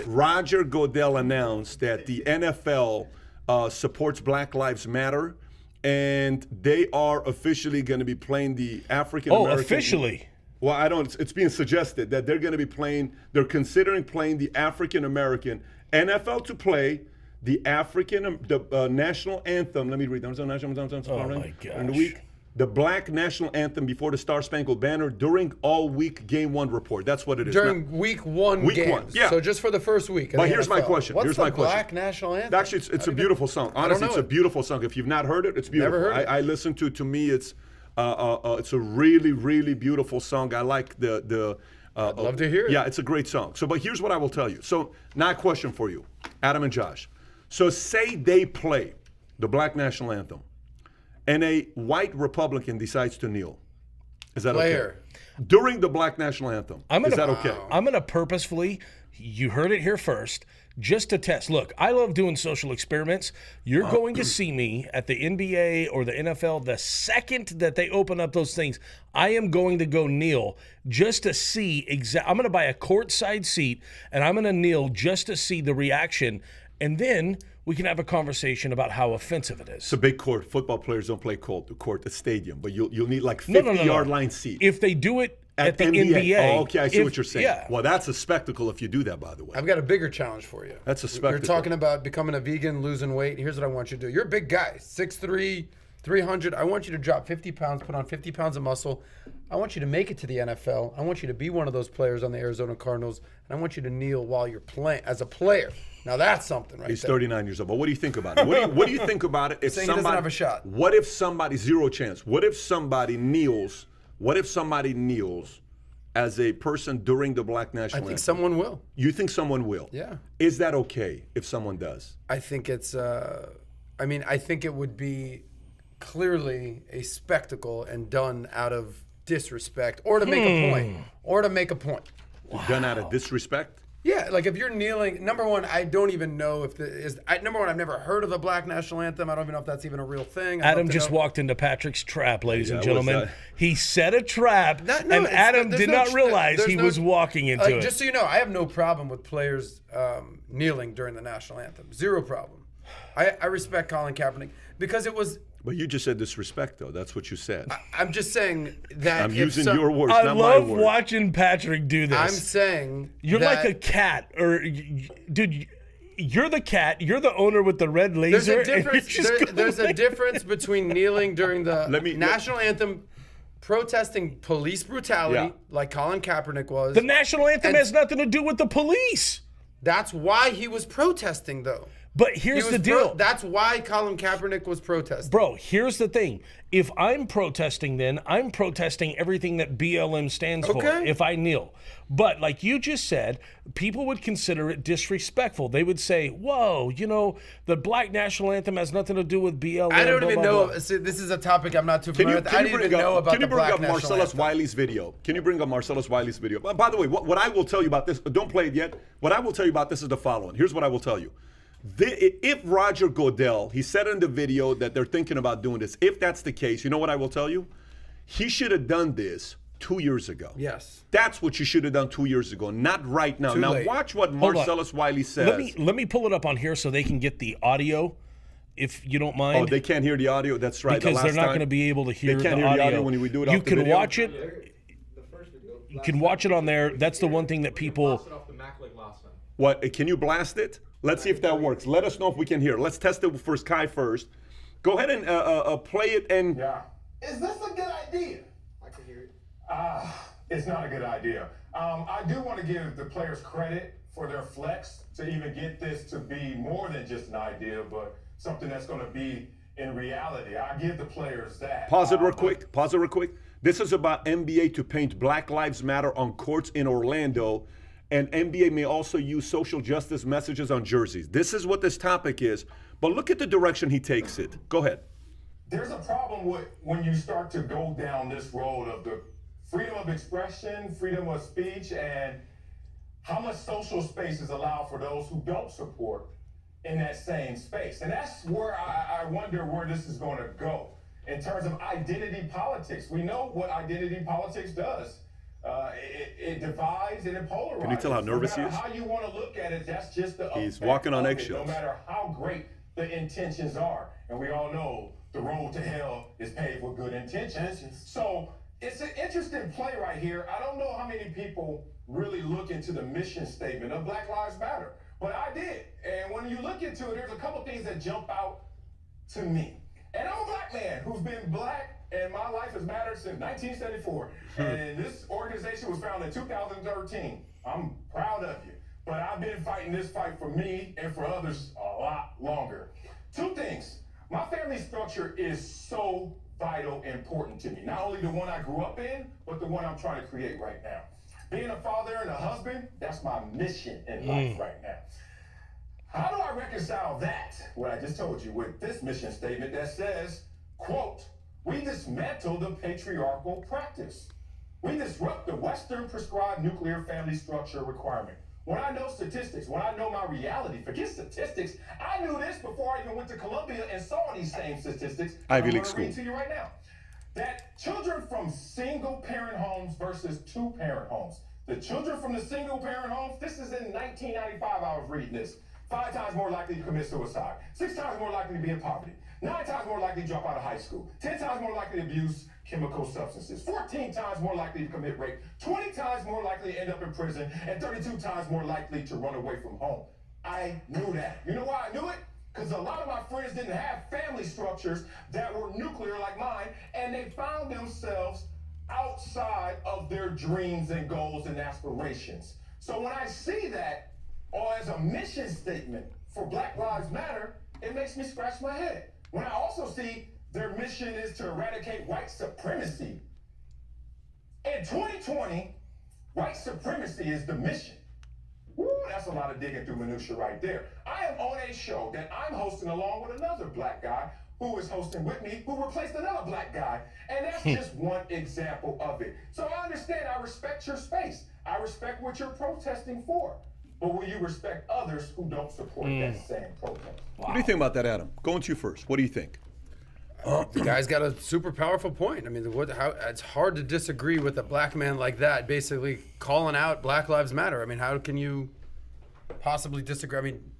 Roger Goodell announced that the NFL supports Black Lives Matter, and they are officially going to be playing the African American. Oh, officially? Well, I don't. It's being suggested that they're going to be playing. They're considering playing the African American NFL to play the national anthem. Let me read. Oh my gosh. In the week, the Black national anthem before the Star Spangled Banner during all week game one report. That's what it is. During week one games. Yeah. So just for the first week. But here's my question. What's here's the my question. Black national anthem? Actually, it's a beautiful song. Honestly, it's a beautiful song. If you've not heard it, it's beautiful. Never heard it. I listened to it. To me, it's a really, really beautiful song. I like the. I'd love to hear it. Yeah, it's a great song. So, but here's what I will tell you. So, now a question for you, Adam and Josh. So, say they play the Black national anthem, and a white Republican decides to kneel. Is that okay? During the Black national anthem. Is that okay? I'm going to purposefully, you heard it here first, just to test. Look, I love doing social experiments. You're going to see me at the NBA or the NFL the second that they open up those things. I am going to go kneel just to see I'm going to buy a courtside seat, and I'm going to kneel just to see the reaction. And then we can have a conversation about how offensive it is. It's a big court. Football players don't play court at stadium, but you'll need like 50-yard line seat. If they do it at the NBA. Oh, okay, I see what you're saying. Yeah. Well, that's a spectacle if you do that, by the way. I've got a bigger challenge for you. That's a spectacle. You're talking about becoming a vegan, losing weight. Here's what I want you to do. You're a big guy, 6'3", 300. I want you to drop 50 pounds, put on 50 pounds of muscle. I want you to make it to the NFL. I want you to be one of those players on the Arizona Cardinals, and I want you to kneel while you're playing as a player. Now that's something right He's there. 39 years old. But what do you think about it? What do you think about it if Saying somebody he doesn't have a shot. What if somebody, zero chance, what if somebody kneels as a person during the Black national anthem? I think someone will. You think someone will? Yeah. Is that okay if someone does? I think it's, I think it would be clearly a spectacle and done out of disrespect or to make a point. Or to make a point. Wow. Done out of disrespect? Yeah, like if you're kneeling, number one, I don't even know if number one, I've never heard of the Black national anthem. I don't even know if that's even a real thing. Adam just walked into Patrick's trap, ladies and gentlemen. He set a trap, and Adam did not realize he was walking into it. Just so you know, I have no problem with players kneeling during the national anthem. Zero problem. I respect Colin Kaepernick because it was. But you just said disrespect, though. That's what you said. I'm just saying that. I'm using your words, I not my words. love watching Patrick do this. I'm saying you're like a cat, or dude. You're the cat. You're the owner with the red laser. There's a difference between kneeling during the national anthem, protesting police brutality, like Colin Kaepernick was. The national anthem has nothing to do with the police. That's why he was protesting, though. But here's the deal. That's why Colin Kaepernick was protesting. Bro, here's the thing. If I'm protesting, then I'm protesting everything that BLM stands for if I kneel. But like you just said, people would consider it disrespectful. They would say, whoa, the Black national anthem has nothing to do with BLM. I don't even know. See, this is a topic I'm not too familiar with. I didn't even know about the Black national anthem. Can you bring up Marcellus Wiley's video? Can you bring up Marcellus Wiley's video? By the way, what I will tell you about this, don't play it yet. What I will tell you about this is the following. Here's what I will tell you. If Roger Goodell, he said in the video that they're thinking about doing this, if that's the case, you know what I will tell you? He should have done this 2 years ago. Yes. That's what you should have done 2 years ago, not right now. Now watch what Marcellus Wiley says. Let me pull it up on here so they can get the audio, if you don't mind. Oh, they can't hear the audio? That's right. Because they're not going to be able to hear the audio. They can't hear the audio when we do it off the video? You can watch it. You can watch it on there. That's the one thing that people... What? Can you blast it? Let's see if that works. Let us know if we can hear. Let's test it for Sky first. Go ahead and play it and... Yeah. Is this a good idea? I can hear it. It's not a good idea. I do want to give the players credit for their flex to even get this to be more than just an idea, but something that's going to be in reality. I give the players that. Pause it real quick. Pause it real quick. This is about NBA to paint Black Lives Matter on courts in Orlando. And NBA may also use social justice messages on jerseys. This is what this topic is. But look at the direction he takes it. Go ahead. There's a problem with when you start to go down this road of the freedom of expression, freedom of speech, and how much social space is allowed for those who don't support in that same space. And that's where I wonder where this is going to go in terms of identity politics. We know what identity politics does. It divides and it polarizes. Can you tell how nervous he no is? matter how you want to look at it, that's just the He's effect walking on of it, eggshells. No matter how great the intentions are. And we all know the road to hell is paved with good intentions. So it's an interesting play right here. I don't know how many people really look into the mission statement of Black Lives Matter, but I did. And when you look into it, there's a couple things that jump out to me. And I'm a black man who's been black, and my life has mattered since 1974. And this organization was founded in 2013. I'm proud of you. But I've been fighting this fight for me and for others a lot longer. Two things. My family structure is so vital and important to me. Not only the one I grew up in, but the one I'm trying to create right now. Being a father and a husband, that's my mission in life right now. How do I reconcile that, what I just told you, with this mission statement that says, quote, we dismantle the patriarchal practice. We disrupt the Western prescribed nuclear family structure requirement. When I know statistics, when I know my reality, forget statistics, I knew this before I even went to Columbia and saw these same statistics. Ivy League I'm school. read to you right now. That children from single parent homes versus two parent homes. The children from the single parent homes, this is in 1995, I was reading this. 5 times more likely to commit suicide, 6 times more likely to be in poverty, 9 times more likely to drop out of high school, 10 times more likely to abuse chemical substances, 14 times more likely to commit rape, 20 times more likely to end up in prison, and 32 times more likely to run away from home. I knew that. You know why I knew it? Because a lot of my friends didn't have family structures that were nuclear like mine, and they found themselves outside of their dreams and goals and aspirations. So when I see that, or as a mission statement for Black Lives Matter, it makes me scratch my head. When I also see their mission is to eradicate white supremacy. In 2020, white supremacy is the mission. Woo, that's a lot of digging through minutia right there. I am on a show that I'm hosting along with another black guy who is hosting with me, who replaced another black guy. And that's just one example of it. So I understand, I respect your space. I respect what you're protesting for. But will you respect others who don't support that same protest? What do you think about that, Adam? Going to you first. What do you think? The guy's got a super powerful point. I mean, it's hard to disagree with a black man like that, basically calling out Black Lives Matter. I mean, how can you possibly disagree? I mean,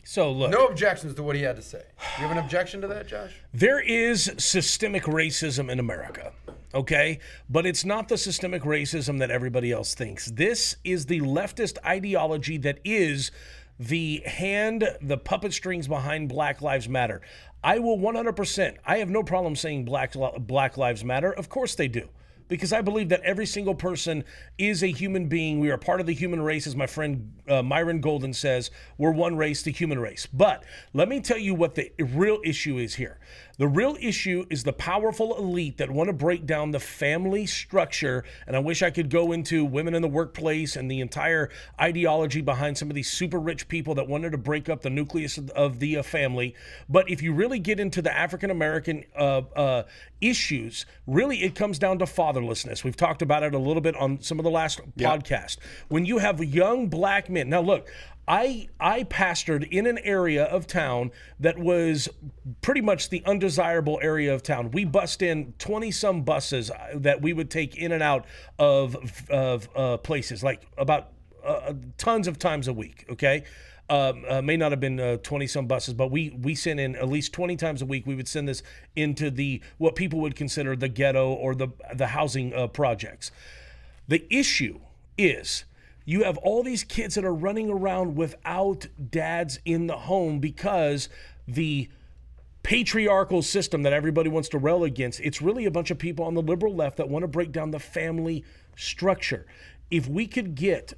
So look, no objections to what he had to say. You have an objection to that, Josh? there is systemic racism in America, okay? But it's not the systemic racism that everybody else thinks. This is the leftist ideology that is the puppet strings behind Black Lives Matter. I will 100%, I have no problem saying Black Lives Matter. Of course they do. Because I believe that every single person is a human being. We are part of the human race, as my friend Myron Golden says. We're one race, the human race. But let me tell you what the real issue is here. The real issue is the powerful elite that want to break down the family structure. And I wish I could go into women in the workplace and the entire ideology behind some of these super rich people that wanted to break up the nucleus of the family. But if you really get into the African-American issues, really it comes down to fatherlessness. We've talked about it a little bit on some of the last podcast. When you have young black men, now look, I pastored in an area of town that was pretty much the undesirable area of town. We bussed in 20-some buses that we would take in and out of places, like about tons of times a week, okay? May not have been 20-some buses, but we sent in at least 20 times a week. We would send this into what people would consider the ghetto or the housing projects. The issue is you have all these kids that are running around without dads in the home because the patriarchal system that everybody wants to rail against, it's really a bunch of people on the liberal left that want to break down the family structure. If we could get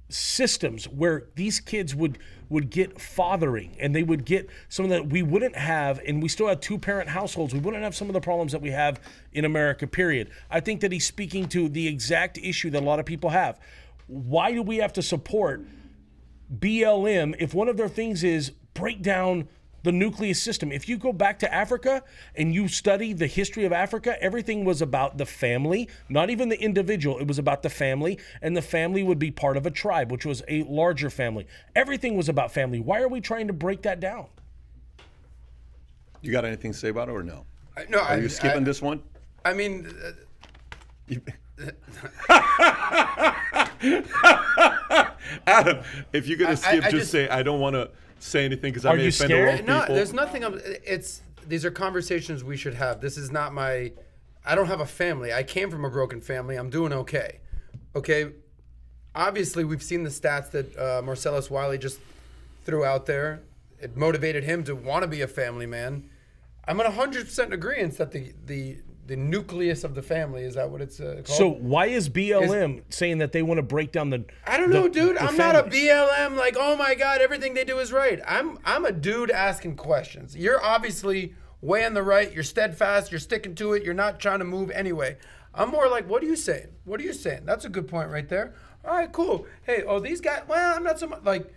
systems where these kids would get fathering and they would get some of that we wouldn't have, and we still have 2-parent households, we wouldn't have some of the problems that we have in America, period. I think that he's speaking to the exact issue that a lot of people have. Why do we have to support BLM if one of their things is break down the nucleus system? If you go back to Africa and you study the history of Africa, everything was about the family, not even the individual. It was about the family, and the family would be part of a tribe, which was a larger family. Everything was about family. Why are we trying to break that down? You got anything to say about it or no? No. Are you skipping this one? I mean, Adam, if you're gonna skip, I just say I don't want to say anything because I may you offend the scared? wrong No, people. there's nothing. These are conversations we should have. This is not my. I don't have a family. I came from a broken family. I'm doing okay. Okay. Obviously, we've seen the stats that Marcellus Wiley just threw out there. It motivated him to want to be a family man. I'm in 100% agreement that the nucleus of the family, is that what it's called? So why is BLM saying that they want to break down the? I don't know, dude. the I'm not a families? BLM. Like, oh my God, everything they do is right. I'm a dude asking questions. You're obviously way on the right. You're steadfast. You're sticking to it. You're not trying to move anyway. I'm more like, what are you saying? What are you saying? That's a good point right there. All right, cool. Hey, these guys. Well, I'm not so much like.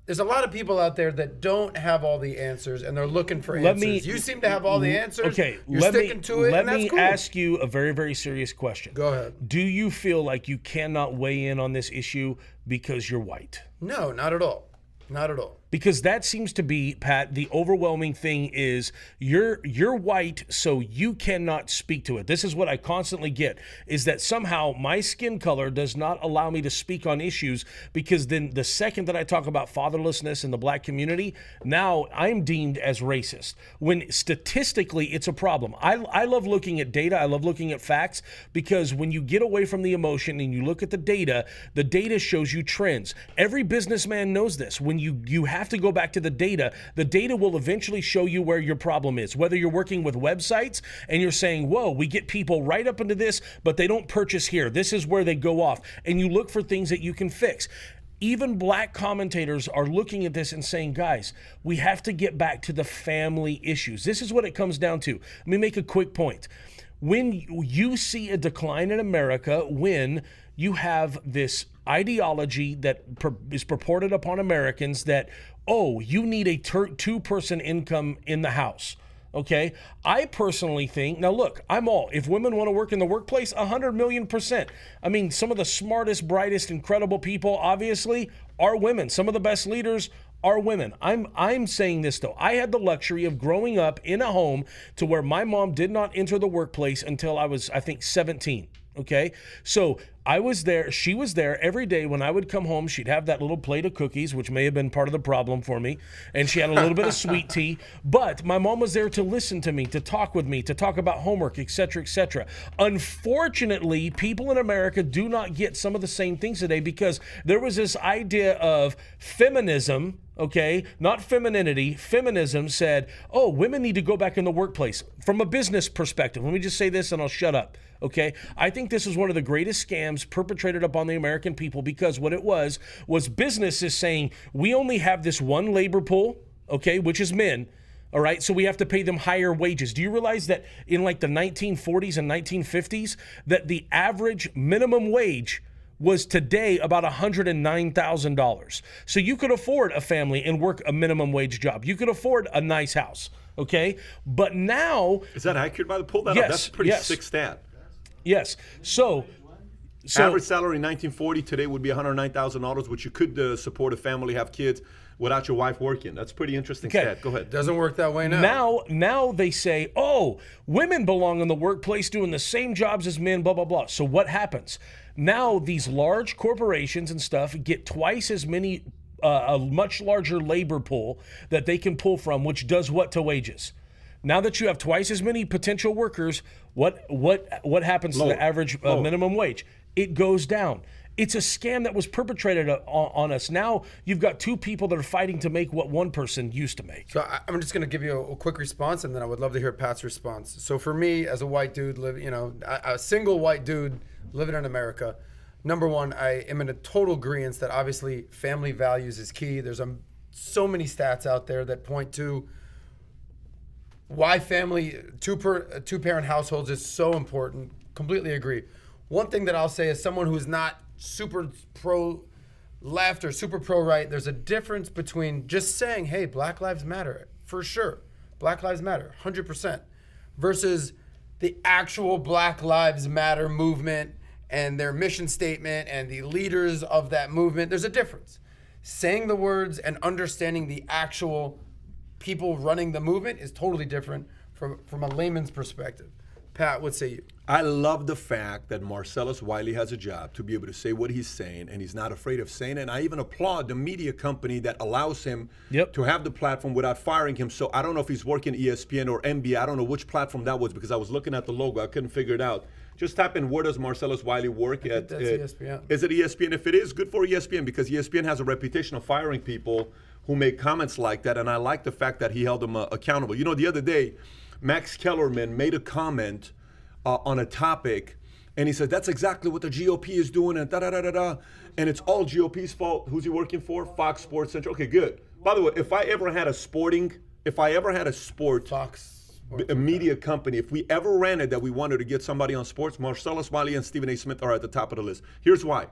There's a lot of people out there that don't have all the answers, and they're looking for answers. You seem to have all the answers. Okay, you're sticking to it, Let and that's me cool. ask you a very, very serious question. Go ahead. Do you feel like you cannot weigh in on this issue because you're white? No, not at all. Not at all. Because that seems to be, Pat, the overwhelming thing is you're white, so you cannot speak to it. This is what I constantly get, is that somehow my skin color does not allow me to speak on issues, because then the second that I talk about fatherlessness in the black community, now I'm deemed as racist. When statistically it's a problem. I love looking at data. I love looking at facts, because when you get away from the emotion and you look at the data shows you trends. Every businessman knows this. When you have to go back to the data will eventually show you where your problem is. Whether you're working with websites and you're saying, whoa, we get people right up into this, but they don't purchase here. This is where they go off. And you look for things that you can fix. Even black commentators are looking at this and saying, guys, we have to get back to the family issues. This is what it comes down to. Let me make a quick point. When you see a decline in America, when you have this ideology that is purported upon Americans that, oh, you need a two-person income in the house. Okay, I personally think, now look, if women want to work in the workplace, 100,000,000%. I mean, some of the smartest, brightest, incredible people, obviously, are women. Some of the best leaders are women. I'm saying this though. I had the luxury of growing up in a home to where my mom did not enter the workplace until I was, I think, 17. Okay, so I was there, she was there every day. When I would come home, she'd have that little plate of cookies, which may have been part of the problem for me, and she had a little bit of sweet tea, but my mom was there to listen to me, to talk with me, to talk about homework, etc., etc. Unfortunately, people in America do not get some of the same things today, because there was this idea of feminism. Okay, not femininity. Feminism said, oh, women need to go back in the workplace. From a business perspective, let me just say this and I'll shut up. Okay, I think this is one of the greatest scams perpetrated upon the American people, because what it was businesses saying, we only have this one labor pool, okay, which is men. All right, so we have to pay them higher wages. Do you realize that in like the 1940s and 1950s, that the average minimum wage was today about $109,000. So you could afford a family and work a minimum wage job. You could afford a nice house, okay? But now... Is that accurate, by the way? Pull that up. Yes, That's a pretty yes. sick stat. Yes. So average salary in 1940 today would be $109,000, which you could support a family, have kids without your wife working. That's a pretty interesting stat. Go ahead. Doesn't work that way now. Now they say, oh, women belong in the workplace doing the same jobs as men, blah, blah, blah. So what happens? Now these large corporations and stuff get twice as many, a much larger labor pool that they can pull from, which does what to wages? Now that you have twice as many potential workers, what happens to the average minimum wage? It goes down. It's a scam that was perpetrated on us. Now you've got two people that are fighting to make what one person used to make. So I'm just going to give you a quick response, and then I would love to hear Pat's response. So for me, as a white dude, a single white dude living in America, number one, I am in a total agreement that obviously family values is key. There's so many stats out there that point to why family, two-parent households is so important. Completely agree. One thing that I'll say is someone who's not super pro-left or super pro-right, there's a difference between just saying, hey, Black Lives Matter, for sure. Black Lives Matter, 100%, versus the actual Black Lives Matter movement and their mission statement and the leaders of that movement. There's a difference. Saying the words and understanding the actual people running the movement is totally different from a layman's perspective. Pat, what say you? I love the fact that Marcellus Wiley has a job to be able to say what he's saying, and he's not afraid of saying it. And I even applaud the media company that allows him to have the platform without firing him. So I don't know if he's working ESPN or NBA. I don't know which platform that was because I was looking at the logo. I couldn't figure it out. Just type in where does Marcellus Wiley work at. That's ESPN. Is it ESPN? If it is, good for ESPN because ESPN has a reputation of firing people who make comments like that. And I like the fact that he held them accountable. You know, the other day, Max Kellerman made a comment on a topic, and he said, that's exactly what the GOP is doing, and da-da-da-da-da, and it's all GOP's fault. Who's he working for? Fox Sports Central. Okay, good. By the way, if I ever had a sport Fox media company, if we ever ran it that we wanted to get somebody on sports, Marcellus Wiley and Stephen A. Smith are at the top of the list. Here's why.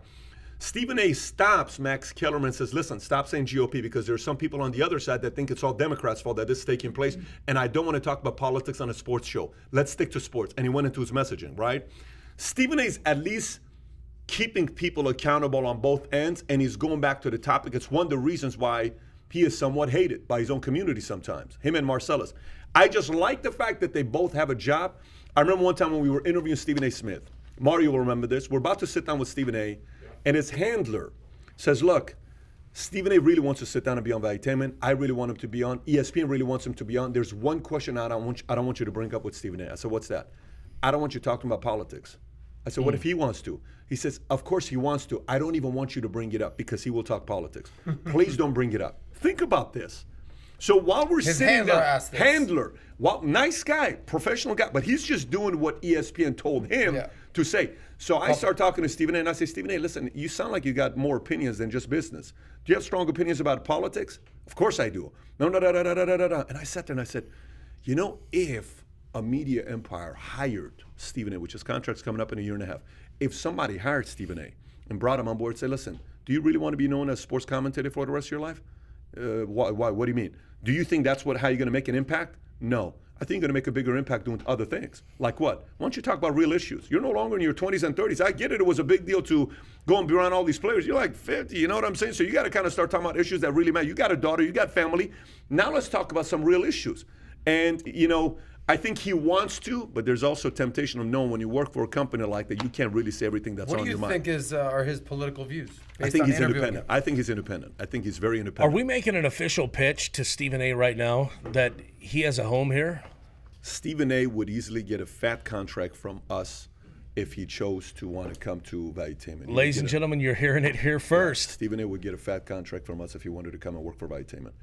Stephen A. stops Max Kellerman and says, listen, stop saying GOP because there are some people on the other side that think it's all Democrats' fault that this is taking place, and I don't want to talk about politics on a sports show. Let's stick to sports. And he went into his messaging, right? Stephen A.'s at least keeping people accountable on both ends, and he's going back to the topic. It's one of the reasons why he is somewhat hated by his own community sometimes, him and Marcellus. I just like the fact that they both have a job. I remember one time when we were interviewing Stephen A. Smith. Mario will remember this. We're about to sit down with Stephen A., and his handler says, look, Stephen A. really wants to sit down and be on Vitamin. I really want him to be on. ESPN really wants him to be on. There's one question I don't want you to bring up with Stephen A. I said, what's that? I don't want you talking about politics. I said, what if he wants to? He says, of course he wants to. I don't even want you to bring it up because he will talk politics. Please don't bring it up. Think about this. So while we're His sitting handler there, asked this. Nice guy, professional guy, but he's just doing what ESPN told him to say. So I start talking to Stephen A. and I say, Stephen A., listen, you sound like you got more opinions than just business. Do you have strong opinions about politics? Of course I do. No. And I sat there and I said, you know, if a media empire hired Stephen A., which his contract's coming up in a year and a half, if somebody hired Stephen A. and brought him on board and said, listen, do you really want to be known as sports commentator for the rest of your life? Why? What do you mean? Do you think that's how you're going to make an impact? No. I think you're going to make a bigger impact doing other things. Like what? Why don't you talk about real issues? You're no longer in your 20s and 30s. I get it. It was a big deal to go and be around all these players. You're like 50, you know what I'm saying? So you got to kind of start talking about issues that really matter. You got a daughter. You got family. Now let's talk about some real issues. And, you know, I think he wants to, but there's also temptation of knowing when you work for a company like that, you can't really say everything that's on your mind. What do you think are his political views? I think he's independent. I think he's independent. I think he's very independent. Are we making an official pitch to Stephen A. right now that he has a home here? Stephen A. would easily get a fat contract from us if he chose to want to come to Vitamin. Ladies and gentlemen, you're hearing it here first. Stephen A. would get a fat contract from us if he wanted to come and work for Vitamin.